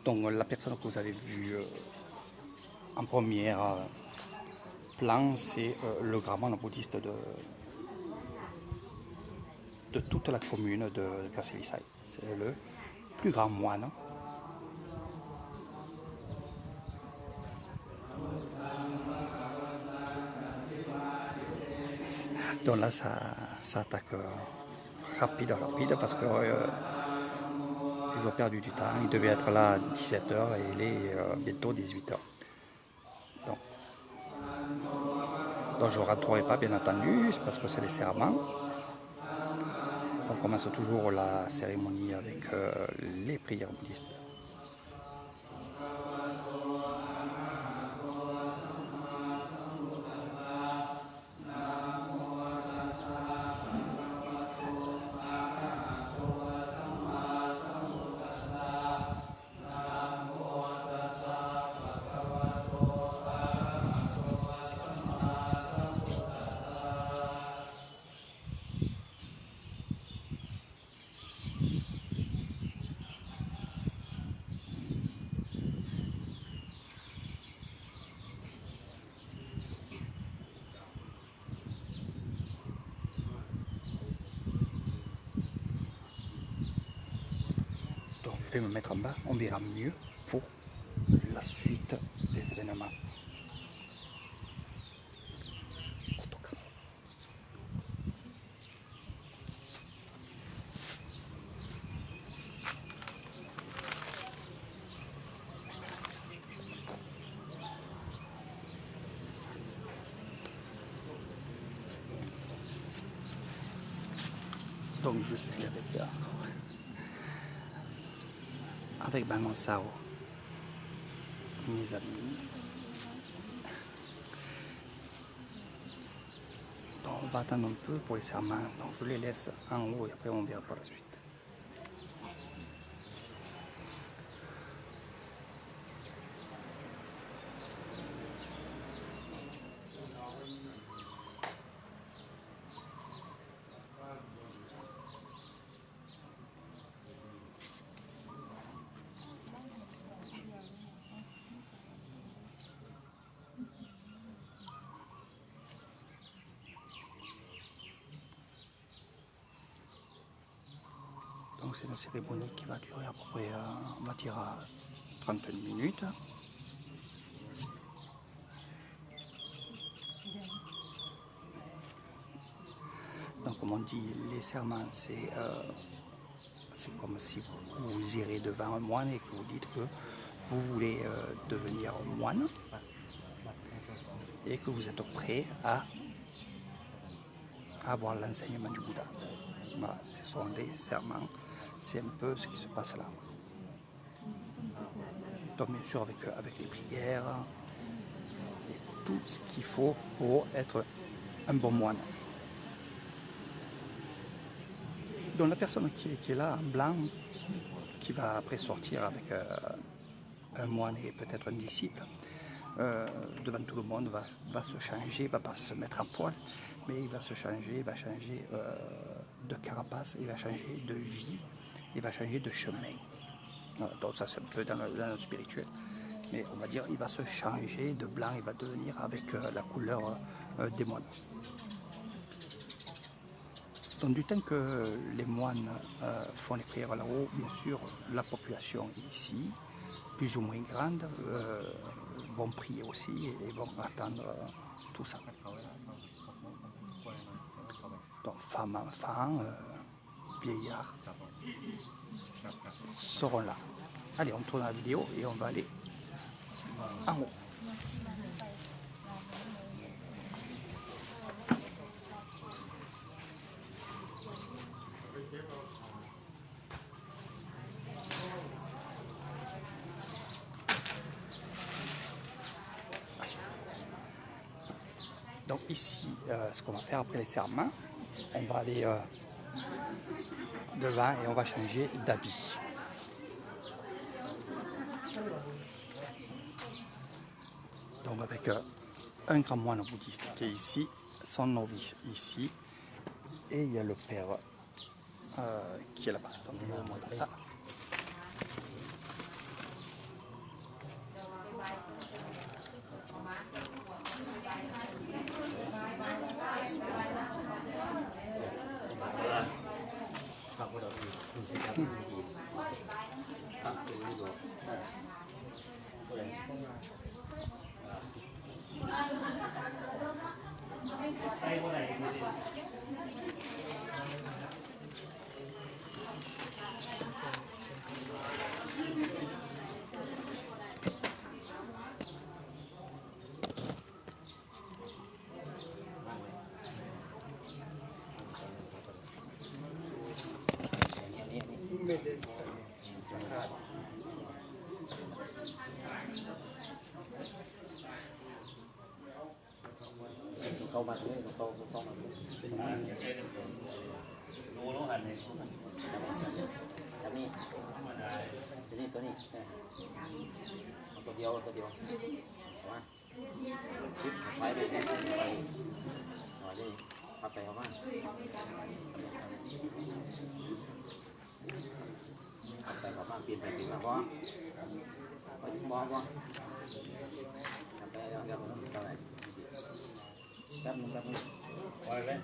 Donc la personne que vous avez vue en premier plan, c'est le grand moine bouddhiste de toute la commune de Kassilisai. C'est le plus grand moine. Donc là, ça attaque rapide parce que ils ont perdu du temps. Ils devaient être là à 17h et il est bientôt 18h. Donc je ne rentrerai pas, bien entendu, parce que c'est les serments. On commence toujours la cérémonie avec les prières bouddhistes. Donc je vais me mettre en bas, on verra mieux pour la suite des événements. Donc je suis avec Bangon Sao, mes amis. Donc on va attendre un peu pour les serments. Donc je les laisse en haut et après on verra par la suite. Donc c'est une cérémonie qui va durer à peu près, on va dire, 30 minutes. Donc comme on dit, les serments, c'est comme si vous irez devant un moine et que vous dites que vous voulez devenir moine et que vous êtes prêt à avoir l'enseignement du Bouddha. Voilà, ce sont les serments, c'est un peu ce qui se passe là. Donc bien sûr avec les prières et tout ce qu'il faut pour être un bon moine. Donc la personne qui est là en blanc, qui va après sortir avec un moine et peut-être un disciple, devant tout le monde va se changer, il ne va pas se mettre à poil, mais il va se changer, il va changer de carapace, il va changer de vie, il va changer de chemin. Voilà, donc ça c'est un peu dans le spirituel, mais on va dire il va se changer de blanc, il va devenir avec la couleur des moines. Donc du temps que les moines font les prières là-haut, bien sûr, la population ici, plus ou moins grande, vont prier aussi et vont attendre tout ça. Donc femmes, enfants, vieillards seront là. Allez, on tourne la vidéo et on va aller en haut. Donc ici, ce qu'on va faire après les serments, on va aller devant et on va changer d'habit. Donc avec un grand moine bouddhiste qui est ici, son novice ici, et il y a le père qui est là-bas. Donc je vais vous montrer ça. câu mặt đấy, câu mặtเป็นมาดูน้องหันเลยอันนี้ตัวนี้ตัวเดียวมาชิดไปเลยไปหน่อยดิพับไปเข้ามาพับไปเข้ามาเปลี่ยนไปเปลี่ยนมาเพราะไปถึงมองว่าทำไปแล้วเดี๋ยวมันต้องอะไรแป๊บนึงปล่อยเลย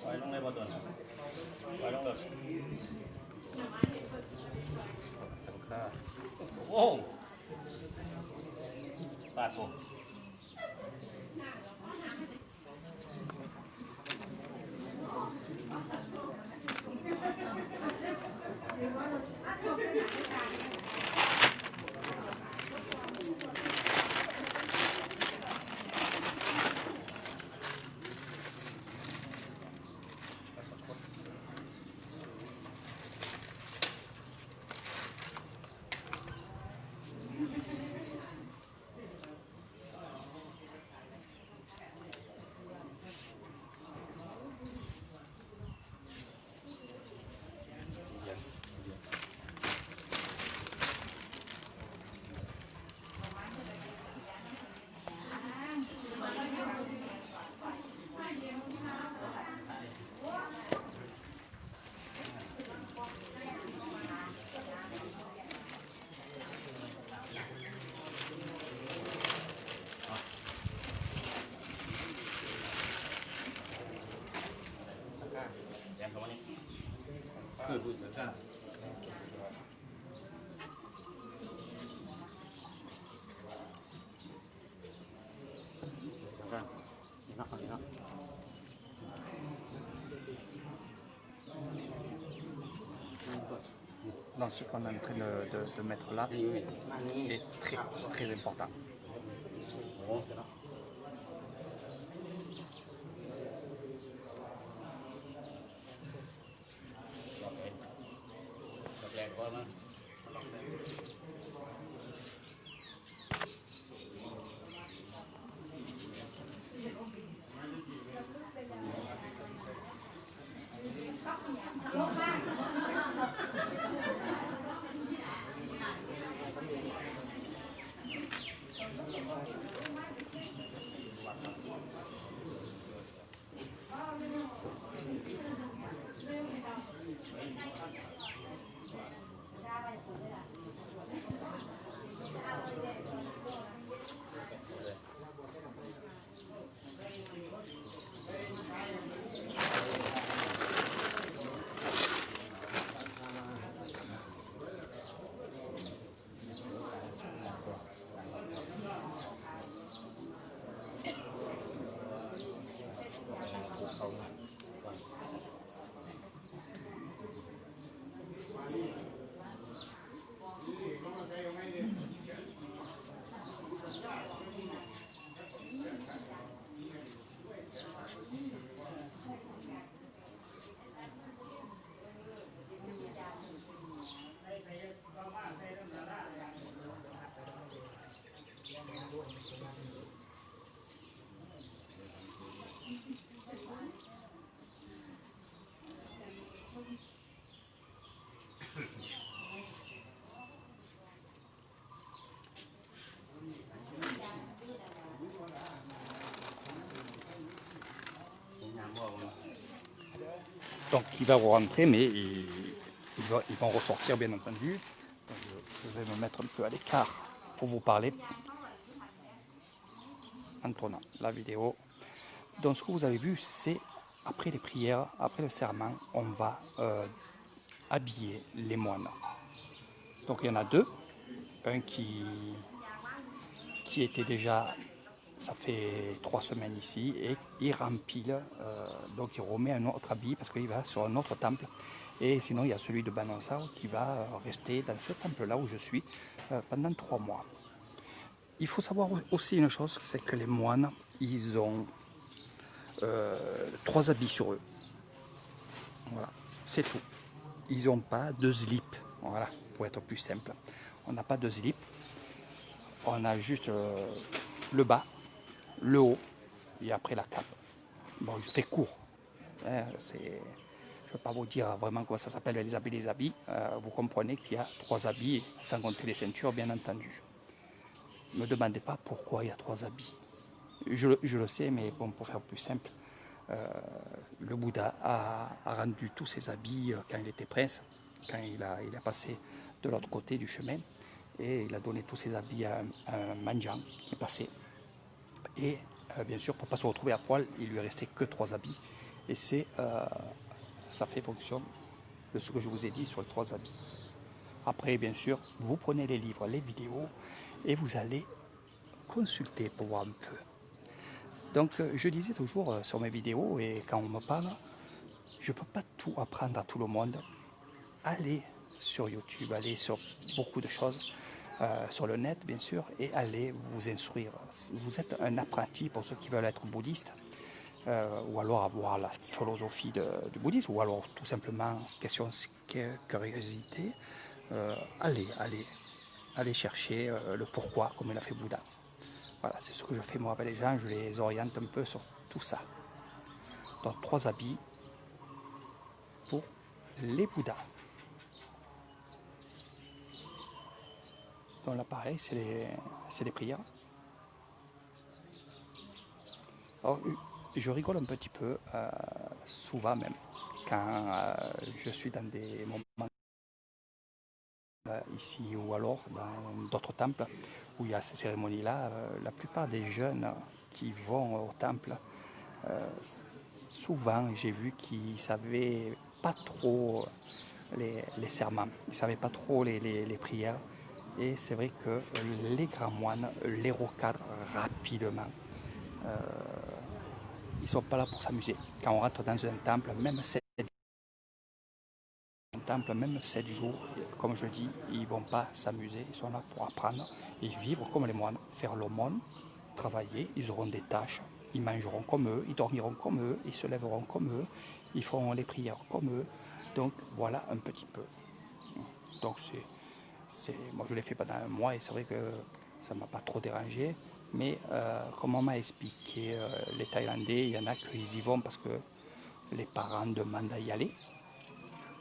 ปล่อยลงเลยบอลตัวปล่อยลงเลยโอ้ปาดผมพูดถึงกันDonc ce qu'on est en train de mettre là est très, très important. Donc il va rentrer, mais ils vont ressortir bien entendu. Donc, je vais me mettre un peu à l'écart pour vous parler en tournant la vidéo. Donc ce que vous avez vu, c'est après les prières, après le serment, on va habiller les moines. Donc il y en a deux, un qui était déjà, ça fait 3 semaines ici, et il rempile, donc il remet un autre habit parce qu'il va sur un autre temple. Et sinon il y a celui de Banansar qui va rester dans ce temple-là où je suis pendant 3 mois. Il faut savoir aussi une chose, c'est que les moines, ils ont 3 habits sur eux. C'est tout. Ils n'ont pas de slip. Voilà, pour être plus simple. On n'a pas de slip. On a juste le bas, le haut et après la cape. Bon, je fais court. Hein, je ne vais pas vous dire vraiment quoi ça s'appelle les habits des habits. Vous comprenez qu'il y a 3 habits, sans compter les ceintures, bien entendu. Ne me demandez pas pourquoi il y a 3 habits. Je le sais, mais bon, pour faire plus simple, le Bouddha a rendu tous ses habits quand il était prince, quand il a passé de l'autre côté du chemin, et il a donné tous ses habits à un mendiant qui est passé. Et bien sûr, pour ne pas se retrouver à poil, il lui restait que 3 habits. Et ça fait fonction de ce que je vous ai dit sur les 3 habits. Après, bien sûr, vous prenez les livres, les vidéos, et vous allez consulter pour voir un peu. Donc, je disais toujours sur mes vidéos, et quand on me parle, je ne peux pas tout apprendre à tout le monde. Allez sur YouTube, allez sur beaucoup de choses, sur le net bien sûr, et allez vous instruire. Vous êtes un apprenti pour ceux qui veulent être bouddhistes, ou alors avoir la philosophie du bouddhisme, ou alors tout simplement question curiosité. Allez chercher le pourquoi, comme il a fait Bouddha. Voilà, c'est ce que je fais moi avec les gens, je les oriente un peu sur tout ça. Donc 3 habits pour les Bouddhas. Donc là pareil, c'est les prières. Alors, je rigole un petit peu, souvent même, quand je suis dans des moments ici ou alors dans d'autres temples où il y a ces cérémonies-là. La plupart des jeunes qui vont au temple, souvent j'ai vu qu'ils ne savaient pas trop les serments, ils ne savaient pas trop les prières. Et c'est vrai que les grands moines les recadrent rapidement. Ils ne sont pas là pour s'amuser. Quand on rentre dans un temple, même 7 jours, comme je dis, ils ne vont pas s'amuser, ils sont là pour apprendre et vivre comme les moines, faire l'aumône, travailler, ils auront des tâches, ils mangeront comme eux, ils dormiront comme eux, ils se lèveront comme eux, ils feront les prières comme eux. Donc voilà un petit peu. Donc moi je l'ai fait pendant un mois et c'est vrai que ça ne m'a pas trop dérangé. Mais comme on m'a expliqué, les Thaïlandais, il y en a qui y vont parce que les parents demandent à y aller,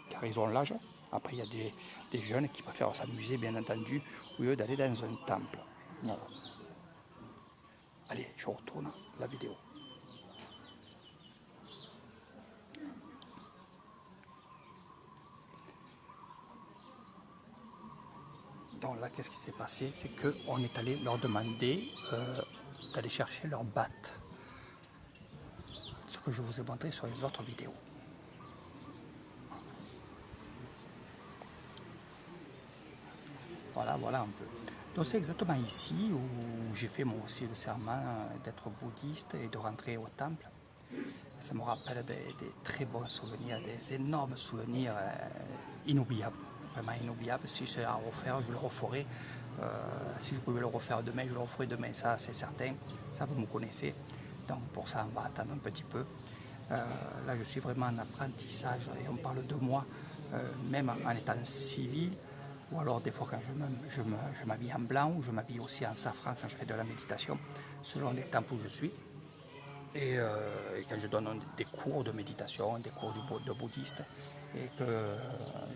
car ils ont l'âge. Après, il y a des jeunes qui préfèrent s'amuser, bien entendu, au lieu d'aller dans un temple. Voilà. Allez, je retourne la vidéo. Donc là, qu'est-ce qui s'est passé? C'est qu'on est allé leur demander d'aller chercher leur batte. Ce que je vous ai montré sur les autres vidéos. Voilà un peu. Donc c'est exactement ici où j'ai fait moi aussi le serment d'être bouddhiste et de rentrer au temple. Ça me rappelle des très bons souvenirs, des énormes souvenirs inoubliables, vraiment inoubliables. Si c'est à refaire, je le referai. Si je pouvais le refaire demain, je le referai demain, ça c'est certain. Ça vous me connaissez. Donc pour ça, on va attendre un petit peu. Là, je suis vraiment en apprentissage et on parle de moi, même en étant civil. Ou alors des fois quand je m'habille en blanc ou je m'habille aussi en safran quand je fais de la méditation, selon les temps où je suis. Et quand je donne des cours de méditation, des cours de bouddhiste, et que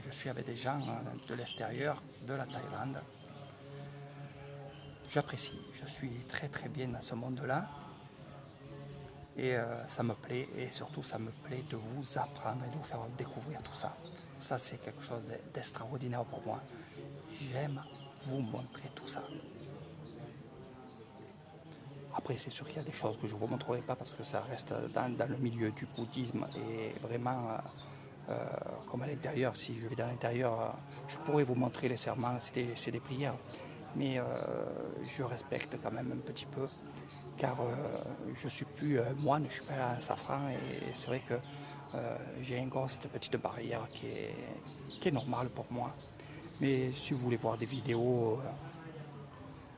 je suis avec des gens de l'extérieur, de la Thaïlande, j'apprécie. Je suis très très bien dans ce monde-là. Et ça me plaît, et surtout ça me plaît de vous apprendre et de vous faire découvrir tout ça. Ça c'est quelque chose d'extraordinaire pour moi. J'aime vous montrer tout ça. Après c'est sûr qu'il y a des choses que je ne vous montrerai pas parce que ça reste dans le milieu du bouddhisme et vraiment comme à l'intérieur. Si je vais dans l'intérieur, je pourrais vous montrer les serments, c'est des prières. Mais je respecte quand même un petit peu car je ne suis plus moine, je ne suis pas un safran et c'est vrai que j'ai encore cette petite barrière qui est normale pour moi. Mais si vous voulez voir des vidéos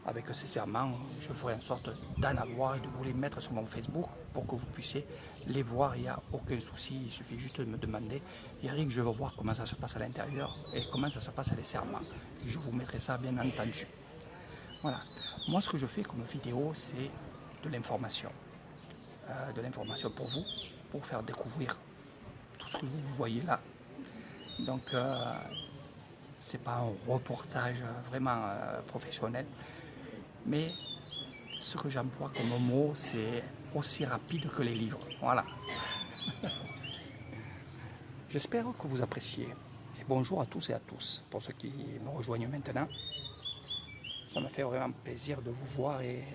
avec ces serments, je ferai en sorte d'en avoir et de vous les mettre sur mon Facebook pour que vous puissiez les voir. Il n'y a aucun souci, il suffit juste de me demander. Eric, je veux voir comment ça se passe à l'intérieur et comment ça se passe à les serments. Je vous mettrai ça bien entendu. Voilà. Moi, ce que je fais comme vidéo, c'est de l'information. De l'information pour vous, pour faire découvrir tout ce que vous voyez là. Donc, c'est pas un reportage vraiment professionnel, mais ce que j'emploie comme mot, c'est aussi rapide que les livres. Voilà. J'espère que vous appréciez. Et bonjour à tous et à tous. Pour ceux qui me rejoignent maintenant, ça me fait vraiment plaisir de vous voir et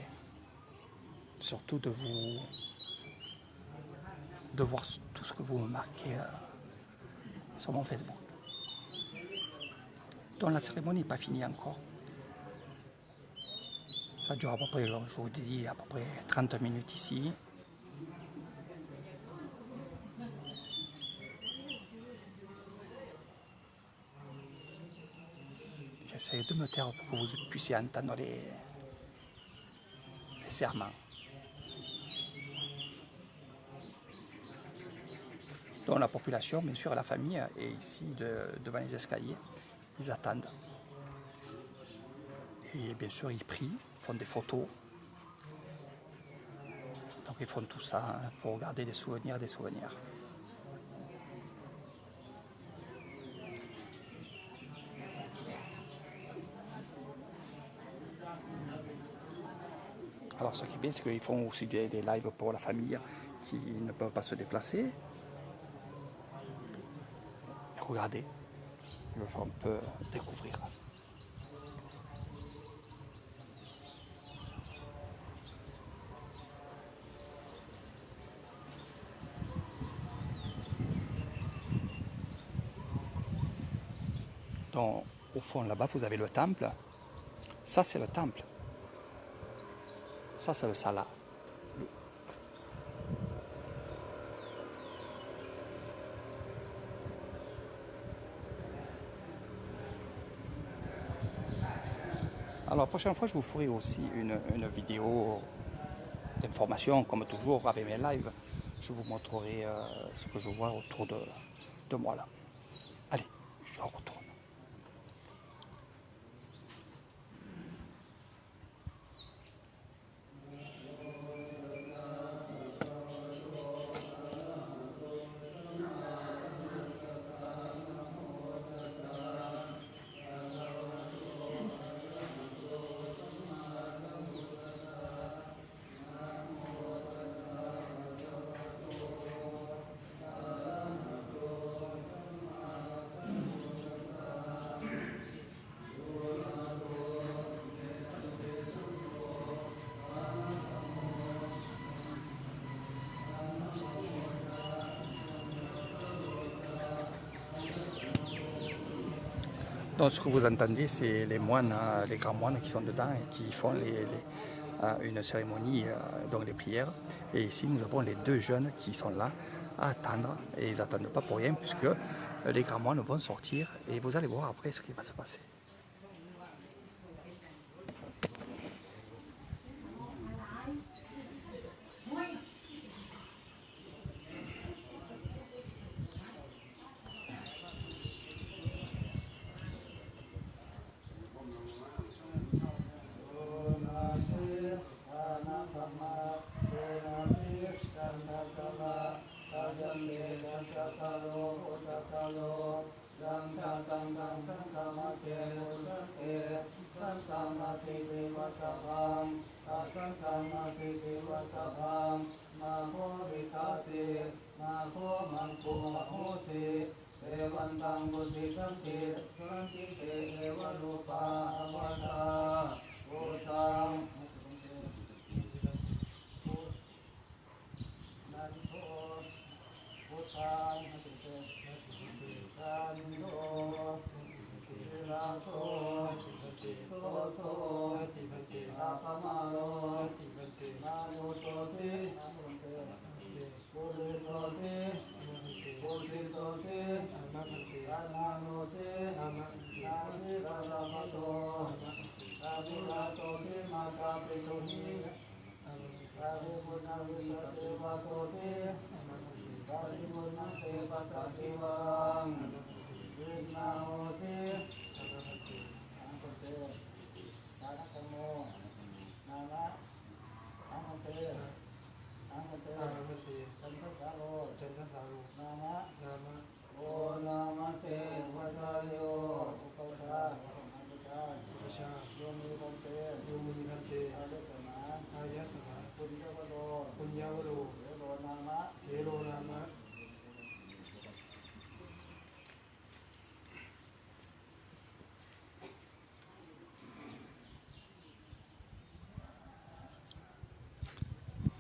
surtout de voir tout ce que vous me marquez sur mon Facebook. Donc la cérémonie n'est pas finie encore. Ça dure à peu près, je vous dis, à peu près 30 minutes ici. J'essaie de me taire pour que vous puissiez entendre les serments. Donc la population, bien sûr, la famille est ici devant les escaliers. Ils attendent. Et bien sûr, ils prient, font des photos. Donc ils font tout ça pour garder des souvenirs, des souvenirs. Alors ce qui est bien, c'est qu'ils font aussi des lives pour la famille qui ne peuvent pas se déplacer. Regardez, je vais faire un peu découvrir. Donc au fond là-bas, vous avez le temple. Ça, c'est le temple. Ça, c'est le sala. Alors la prochaine fois, je vous ferai aussi une vidéo d'information, comme toujours, avec mes lives. Je vous montrerai ce que je vois autour de moi là. Allez, je retourne. Donc ce que vous entendez, c'est les moines, les grands moines qui sont dedans et qui font une cérémonie, donc les prières. Et ici, nous avons les deux jeunes qui sont là à attendre. Et ils n'attendent pas pour rien puisque les grands moines vont sortir et vous allez voir après ce qui va se passer.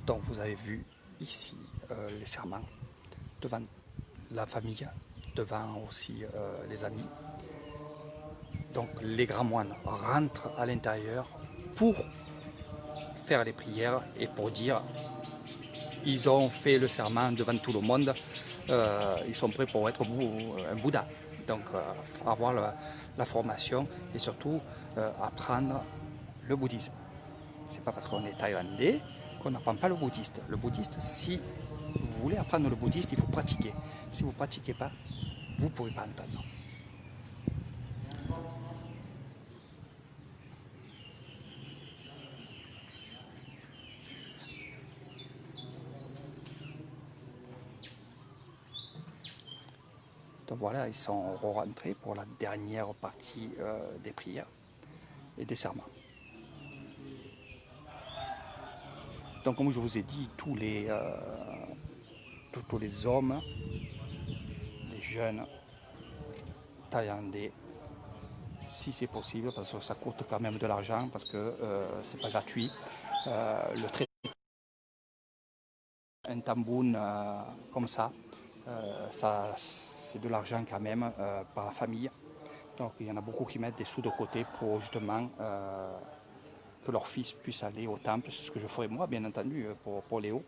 Donc vous avez vu ici les serments devant la famille, devant aussi les amis. Donc les grands moines rentrent à l'intérieur pour faire les prières et pour dire ils ont fait le serment devant tout le monde, ils sont prêts pour être un Bouddha. Donc avoir la formation et surtout apprendre le bouddhisme. C'est pas parce qu'on est thaïlandais qu'on n'apprend pas le bouddhiste. Le bouddhiste, si vous voulez apprendre le bouddhiste, il faut pratiquer. Si vous ne pratiquez pas, vous ne pouvez pas entendre. Donc voilà, ils sont rentrés pour la dernière partie des prières et des serments. Donc comme je vous ai dit, tous les hommes, les jeunes thaïlandais, si c'est possible, parce que ça coûte quand même de l'argent, parce que c'est pas gratuit. Le trait un tamboun comme ça, c'est de l'argent quand même par famille. Donc il y en a beaucoup qui mettent des sous de côté pour justement que leur fils puisse aller au temple. C'est ce que je ferai moi, bien entendu, pour Léo.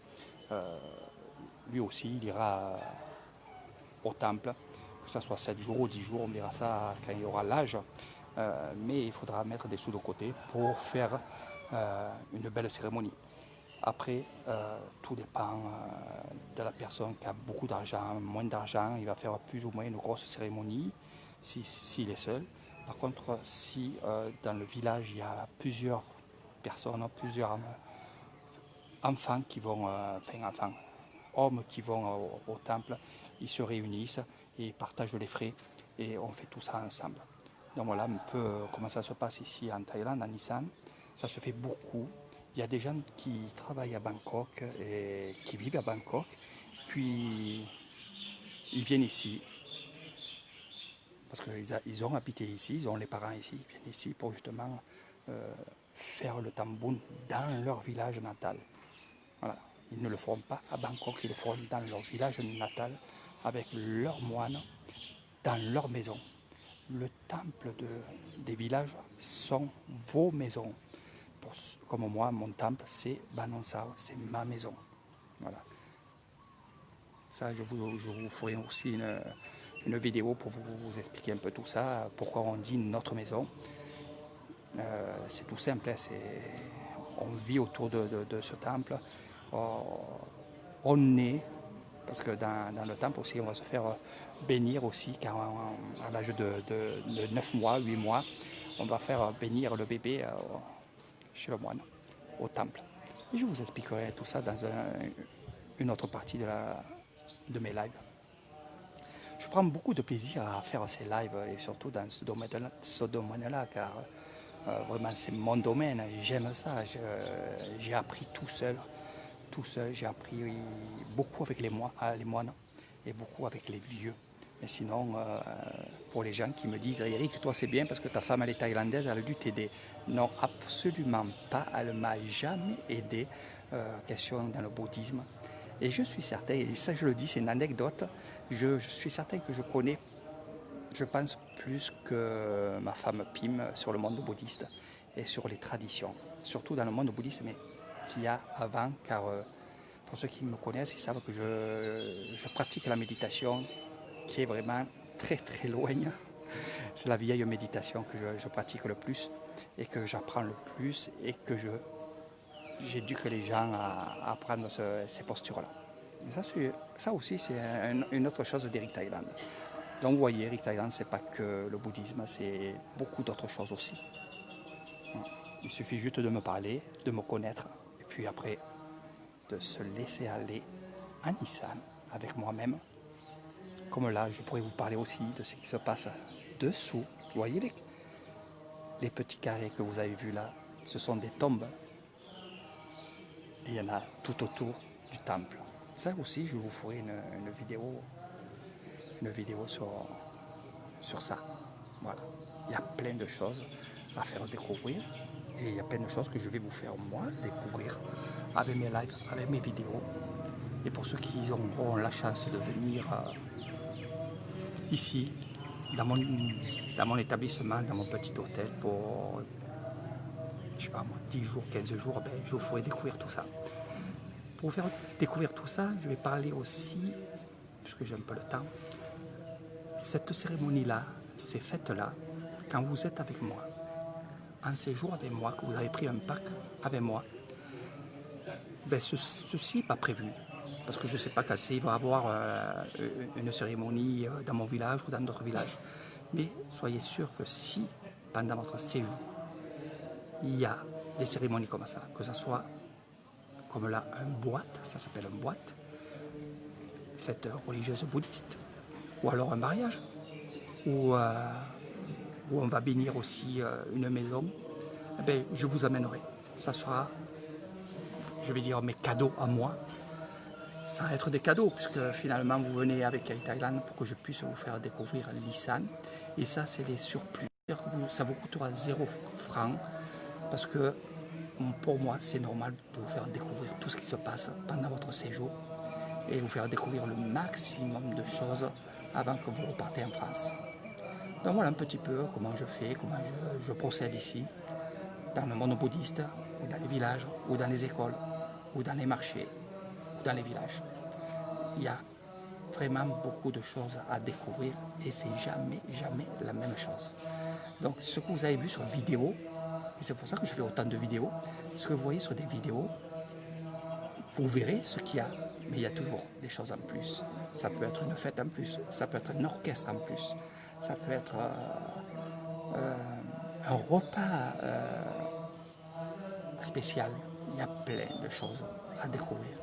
Lui aussi, il ira au temple, que ce soit 7 jours ou 10 jours, on verra ça quand il aura l'âge. Mais il faudra mettre des sous de côté pour faire une belle cérémonie. Après, tout dépend de la personne qui a beaucoup d'argent, moins d'argent. Il va faire plus ou moins une grosse cérémonie s'il est seul. Par contre, si dans le village, il y a plusieurs personnes, plusieurs enfants qui vont, hommes qui vont au temple, ils se réunissent et partagent les frais et on fait tout ça ensemble. Donc voilà un peu comment ça se passe ici en Thaïlande, à Nissan. Ça se fait beaucoup. Il y a des gens qui travaillent à Bangkok et qui vivent à Bangkok, puis ils viennent ici parce qu'ils ont habité ici, ils ont les parents ici, ils viennent ici pour justement faire le tamboun dans leur village natal. Voilà. Ils ne le feront pas à Bangkok, ils le feront dans leur village natal avec leurs moines, dans leur maison. Le temple des villages sont vos maisons. Comme moi, mon temple, c'est Banon Sao, c'est ma maison. Voilà. Ça, je vous ferai aussi une vidéo pour vous expliquer un peu tout ça, pourquoi on dit notre maison. C'est tout simple, on vit autour de ce temple. On est, parce que dans le temple aussi, on va se faire bénir aussi, car à l'âge de 9 mois, 8 mois, on va faire bénir le bébé chez le moine, au temple. Et je vous expliquerai tout ça dans une autre partie de mes lives. Je prends beaucoup de plaisir à faire ces lives et surtout dans ce domaine-là, car vraiment c'est mon domaine, j'aime ça. J'ai appris tout seul, j'ai appris beaucoup avec les moines et beaucoup avec les vieux. Mais sinon, pour les gens qui me disent Eric, toi c'est bien parce que ta femme elle est thaïlandaise, elle a dû t'aider. Non, absolument pas, elle ne m'a jamais aidé, question dans le bouddhisme. Et je suis certain, et ça je le dis, c'est une anecdote, je suis certain que je connais, je pense, plus que ma femme Pim sur le monde bouddhiste et sur les traditions. Surtout dans le monde bouddhiste, mais qu'il y a avant, car pour ceux qui me connaissent, ils savent que je pratique la méditation qui est vraiment très très loin. C'est la vieille méditation que je pratique le plus et que j'apprends le plus et que je j'éduque les gens à prendre ces postures-là. Ça aussi, c'est une autre chose d'Eric Thailand. Donc vous voyez, Eric Thailand, c'est pas que le bouddhisme, c'est beaucoup d'autres choses aussi. Il suffit juste de me parler, de me connaître, et puis après, de se laisser aller à Nissan avec moi-même. Comme là, je pourrais vous parler aussi de ce qui se passe dessous. Vous voyez les petits carrés que vous avez vus là, ce sont des tombes. Et il y en a tout autour du temple. Ça aussi, je vous ferai une vidéo sur ça. Voilà. Il y a plein de choses à faire découvrir. Et il y a plein de choses que je vais vous faire moi découvrir avec mes lives, avec mes vidéos. Et pour ceux qui auront la chance de venir ici, dans mon établissement, dans mon petit hôtel, pour, je sais pas moi, 10 jours, 15 jours, ben, je vous ferai découvrir tout ça. Pour vous faire découvrir tout ça, je vais parler aussi, puisque j'ai un peu le temps, cette cérémonie-là, ces fêtes-là, quand vous êtes avec moi, en séjour avec moi, que vous avez pris un pack avec moi, ben ceci n'est pas prévu. Parce que je ne sais pas quand il va y avoir une cérémonie dans mon village ou dans d'autres villages. Mais soyez sûr que si, pendant votre séjour, il y a des cérémonies comme ça, que ce soit comme là, une boîte, ça s'appelle une boîte, fête religieuse bouddhiste, ou alors un mariage, où on va bénir aussi une maison, eh bien, je vous amènerai. Ça sera, je vais dire, mes cadeaux à moi. Ça va être des cadeaux, puisque finalement vous venez avec Air Thailand pour que je puisse vous faire découvrir l'Isan. Et ça, c'est des surplus. Ça vous coûtera 0 francs, parce que pour moi, c'est normal de vous faire découvrir tout ce qui se passe pendant votre séjour et vous faire découvrir le maximum de choses avant que vous repartez en France. Donc voilà un petit peu comment je fais, comment je procède ici, dans le monde bouddhiste, ou dans les villages, ou dans les écoles, ou dans les marchés, ou dans les villages. Il y a vraiment beaucoup de choses à découvrir et c'est jamais la même chose. Donc ce que vous avez vu sur vidéo, et c'est pour ça que je fais autant de vidéos, ce que vous voyez sur des vidéos, vous verrez ce qu'il y a, mais il y a toujours des choses en plus. Ça peut être une fête en plus, ça peut être un orchestre en plus, ça peut être un repas spécial. Il y a plein de choses à découvrir.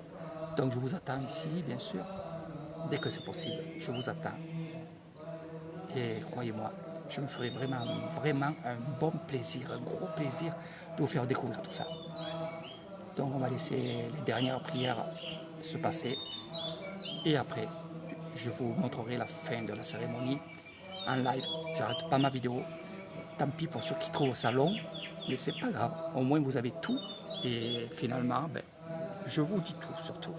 Donc je vous attends ici, bien sûr, dès que c'est possible. Je vous attends. Et croyez-moi, je me ferai vraiment un bon plaisir, un gros plaisir de vous faire découvrir tout ça. Donc on va laisser les dernières prières se passer. Et après, je vous montrerai la fin de la cérémonie en live. J'arrête pas ma vidéo. Tant pis pour ceux qui trouvent ça long, mais c'est pas grave. Au moins vous avez tout. Et finalement, ben, je vous dis tout surtout.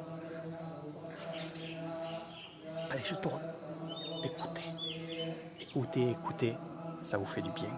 Allez, je tourne. Écoutez, ça vous fait du bien.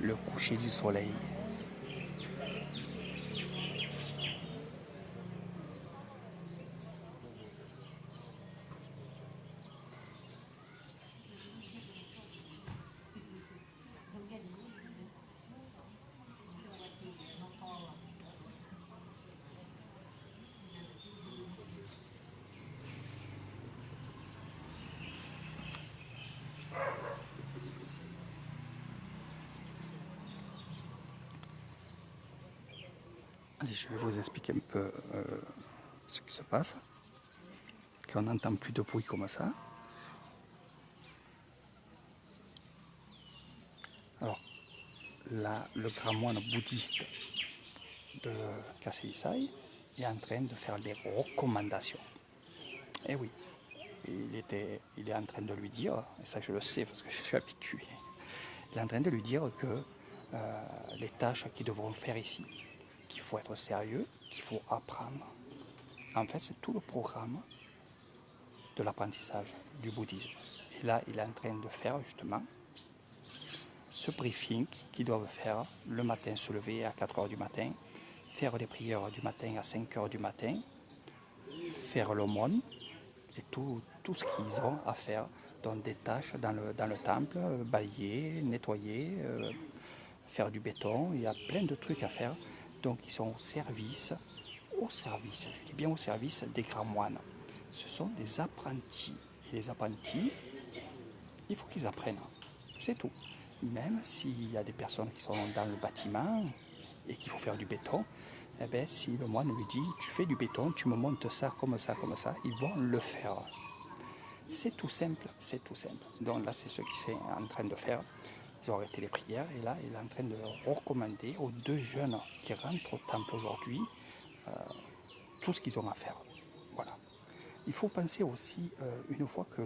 le coucher du soleil. Allez, je vais vous expliquer un peu ce qui se passe. Quand on n'entend plus de bruit comme ça. Alors là, le grand moine bouddhiste de Kasei est en train de faire des recommandations. Et oui, il est en train de lui dire, et ça je le sais parce que je suis habitué, il est en train de lui dire que les tâches qu'ils devront faire ici, qu'il faut être sérieux, qu'il faut apprendre. En fait, c'est tout le programme de l'apprentissage du bouddhisme. Et là, il est en train de faire justement ce briefing qu'ils doivent faire le matin, se lever à 4 heures du matin, faire les prières du matin à 5 heures du matin, faire l'aumône et tout ce qu'ils ont à faire dans des tâches dans le temple, balayer, nettoyer, faire du béton, il y a plein de trucs à faire. Donc ils sont au service, je dis bien au service des grands moines. Ce sont des apprentis. Et les apprentis, il faut qu'ils apprennent. C'est tout. Même s'il y a des personnes qui sont dans le bâtiment et qu'il faut faire du béton, eh bien, si le moine lui dit tu fais du béton, tu me montes ça, ils vont le faire. C'est tout simple, c'est tout simple. Donc là, c'est ce qu'ils sont en train de faire. Ils ont arrêté les prières et là, il est en train de recommander aux 2 jeunes qui rentrent au temple aujourd'hui tout ce qu'ils ont à faire. Voilà. Il faut penser aussi, une fois que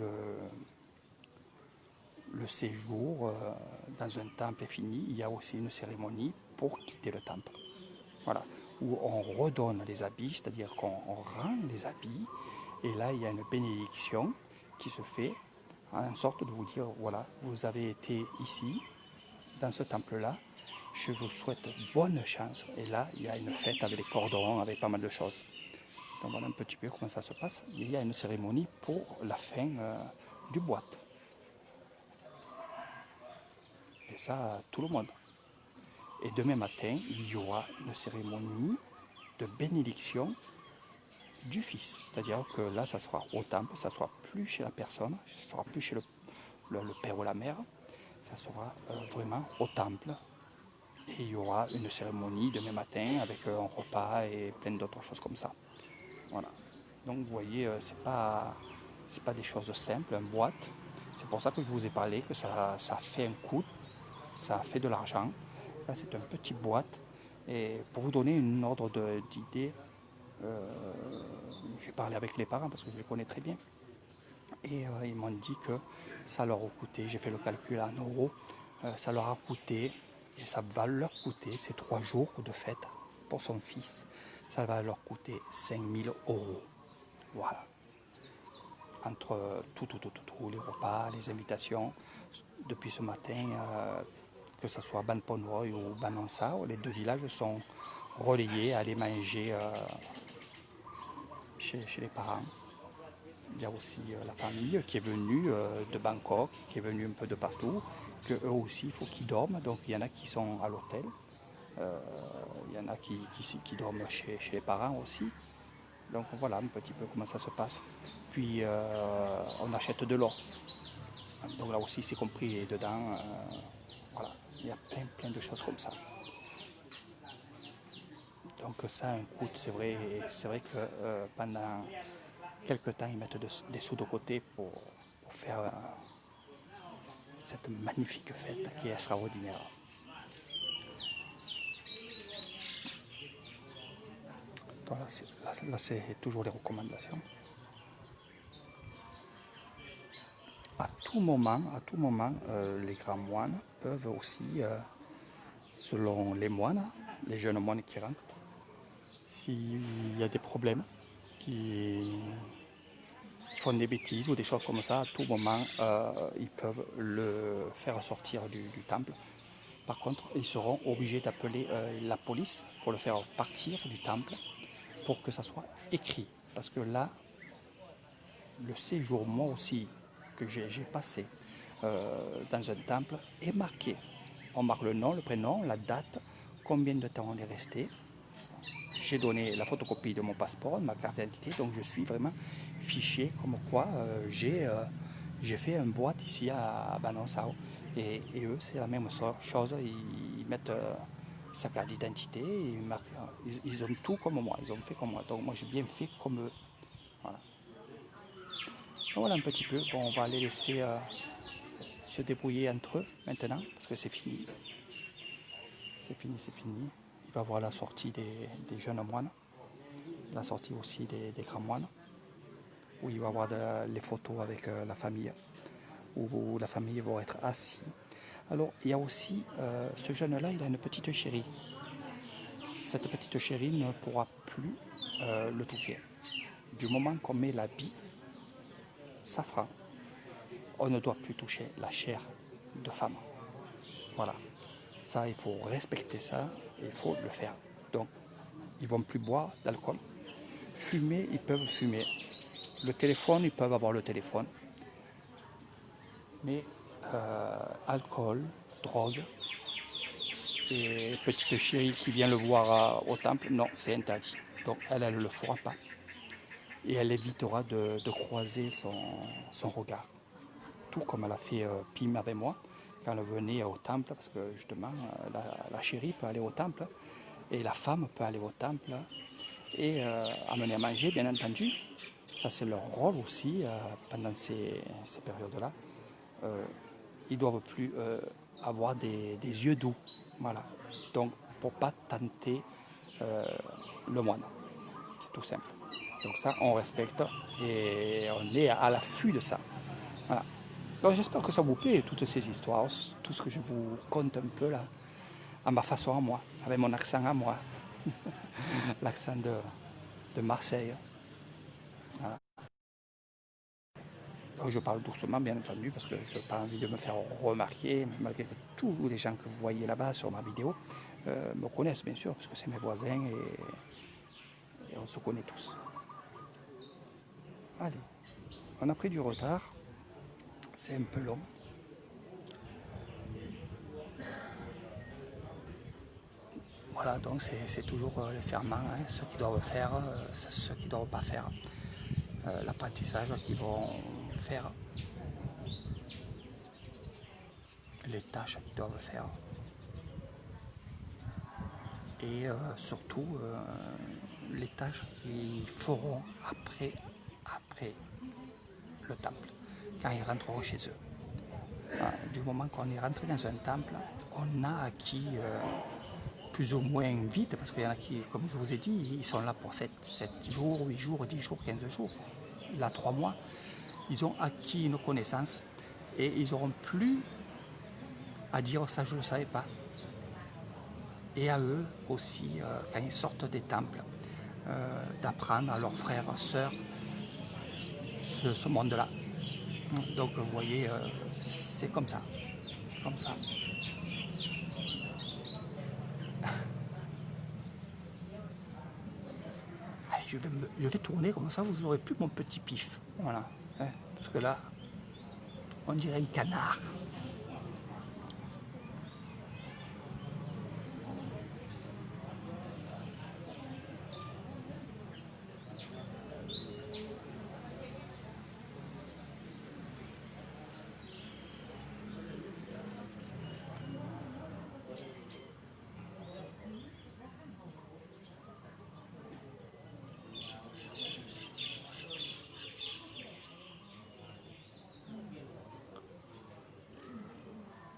le séjour dans un temple est fini, il y a aussi une cérémonie pour quitter le temple. Voilà. Où on redonne les habits, c'est-à-dire qu'on rend les habits, et là, il y a une bénédiction qui se fait en sorte de vous dire, voilà, vous avez été ici, dans ce temple-là, je vous souhaite bonne chance. Et là, il y a une fête avec des cordons, avec pas mal de choses. Donc voilà un petit peu comment ça se passe. Il y a une cérémonie pour la fin du boîte. Et ça, tout le monde. Et demain matin, il y aura une cérémonie de bénédiction du fils. C'est-à-dire que là, ça sera au temple, ça ne sera plus chez la personne, ça ne sera plus chez le père ou la mère, ça sera vraiment au temple. Et il y aura une cérémonie demain matin avec un repas et plein d'autres choses comme ça. Voilà. Donc vous voyez, c'est pas des choses simples, une boîte. C'est pour ça que je vous ai parlé que ça fait un coût, ça fait de l'argent. Là, c'est une petite boîte. Et pour vous donner une ordre d'idée, j'ai parlé avec les parents parce que je les connais très bien. Et ils m'ont dit que ça leur a coûté, j'ai fait le calcul en euros, ça leur a coûté, et ça va leur coûter, ces 3 jours de fête pour son fils, ça va leur coûter 5 000 euros. Voilà. Entre tout, les repas, les invitations, depuis ce matin, que ce soit Ban Ponwoy ou Ban Ansao, les 2 villages sont relayés à aller manger chez les parents. Il y a aussi la famille qui est venue de Bangkok, qui est venue un peu de partout, que eux aussi il faut qu'ils dorment. Donc il y en a qui sont à l'hôtel, il y en a qui dorment chez les parents aussi. Donc voilà un petit peu comment ça se passe. Puis on achète de l'eau. Donc là aussi c'est compris dedans. Voilà, il y a plein de choses comme ça. Donc ça a un coût, c'est vrai que pendant quelques temps ils mettent des sous de côté pour faire cette magnifique fête qui est extraordinaire. Donc là c'est toujours les recommandations. À tout moment, les grands moines peuvent aussi, selon les moines, les jeunes moines qui rentrent, s'il y a des problèmes, qui font des bêtises ou des choses comme ça, à tout moment, ils peuvent le faire sortir du temple Par contre, ils seront obligés d'appeler la police pour le faire partir du temple pour que ça soit écrit. Parce que là, le séjour, moi aussi, que j'ai passé dans un temple, est marqué. On marque le nom, le prénom, la date, combien de temps on est resté. J'ai donné la photocopie de mon passeport, de ma carte d'identité, donc je suis vraiment fiché comme quoi j'ai fait une boîte ici à Banansao. Et eux, c'est la même chose, ils mettent sa carte d'identité, ils ont tout comme moi, ils ont fait comme moi. Donc moi j'ai bien fait comme eux. Voilà. Donc voilà un petit peu, bon, on va les laisser se débrouiller entre eux maintenant, parce que c'est fini. C'est fini, c'est fini. Il va voir la sortie des jeunes moines, la sortie aussi des grands moines, où il va voir les photos avec la famille, où la famille va être assise. Alors, il y a aussi, ce jeune-là, il a une petite chérie. Cette petite chérie ne pourra plus le toucher. Du moment qu'on met l'habit safran, on ne doit plus toucher la chair de femme. Voilà. Ça, il faut respecter ça, et il faut le faire. Donc, ils ne vont plus boire d'alcool. Fumer, ils peuvent fumer. Le téléphone, ils peuvent avoir le téléphone. Mais alcool, drogue, et petite chérie qui vient le voir au temple, non, c'est interdit. Donc elle ne le fera pas. Et elle évitera de croiser son regard. Tout comme elle a fait Pim avec moi, quand elle venait au temple, parce que justement, la chérie peut aller au temple, et la femme peut aller au temple, et amener à manger, bien entendu. Ça, c'est leur rôle aussi pendant ces périodes-là. Ils ne doivent plus avoir des yeux doux. Voilà. Donc, pour ne pas tenter le moine. C'est tout simple. Donc ça, on respecte et on est à l'affût de ça. Voilà. Donc j'espère que ça vous plaît, toutes ces histoires, tout ce que je vous conte un peu là, à ma façon à moi, avec mon accent à moi, l'accent de Marseille. Voilà. Donc je parle doucement, bien entendu, parce que je n'ai pas envie de me faire remarquer, malgré que tous les gens que vous voyez là-bas sur ma vidéo me connaissent, bien sûr, parce que c'est mes voisins et on se connaît tous. Allez, on a pris du retard, c'est un peu long. Voilà, donc c'est toujours les serments, hein, ceux qui doivent faire, ceux qui ne doivent pas faire, l'apprentissage qu'ils vont faire, les tâches qu'ils doivent faire, et surtout les tâches qu'ils feront après le temple, quand ils rentreront chez eux. Voilà, du moment qu'on est rentré dans un temple, on a acquis plus ou moins vite, parce qu'il y en a qui, comme je vous ai dit, ils sont là pour 7 jours, 8 jours, 10 jours, 15 jours, là 3 mois, ils ont acquis une connaissance et ils n'auront plus à dire ça je ne le savais pas. Et à eux aussi, quand ils sortent des temples, d'apprendre à leurs frères, sœurs, ce monde-là. Donc vous voyez, c'est comme ça. Comme ça. Je vais tourner comme ça, vous n'aurez plus mon petit pif. Voilà. Hein, parce que là, on dirait un canard.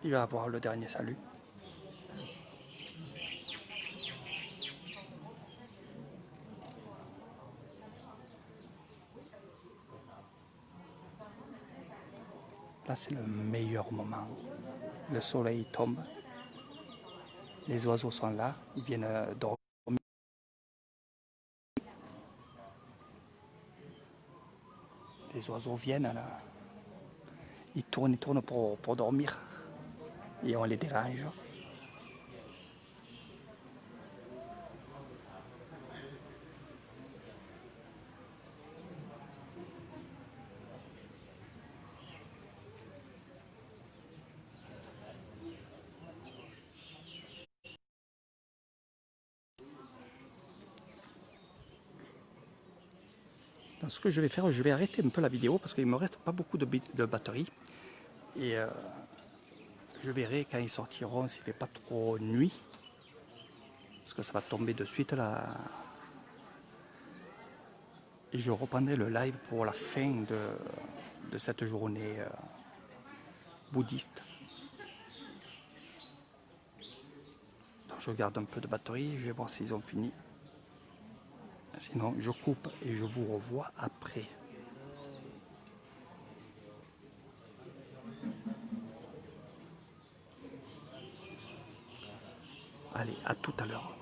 Il va avoir le dernier salut. Là, c'est le meilleur moment. Le soleil tombe. Les oiseaux sont là. Ils viennent dormir. Les oiseaux viennent là. Ils tournent pour dormir. Et on les dérange. Donc, ce que je vais faire, je vais arrêter un peu la vidéo parce qu'il me reste pas beaucoup de batterie. Et je verrai quand ils sortiront s'il ne fait pas trop nuit. Parce que ça va tomber de suite là. Et je reprendrai le live pour la fin de cette journée bouddhiste. Donc je garde un peu de batterie, je vais voir s'ils ont fini. Sinon je coupe et je vous revois après. Allez, à tout à l'heure.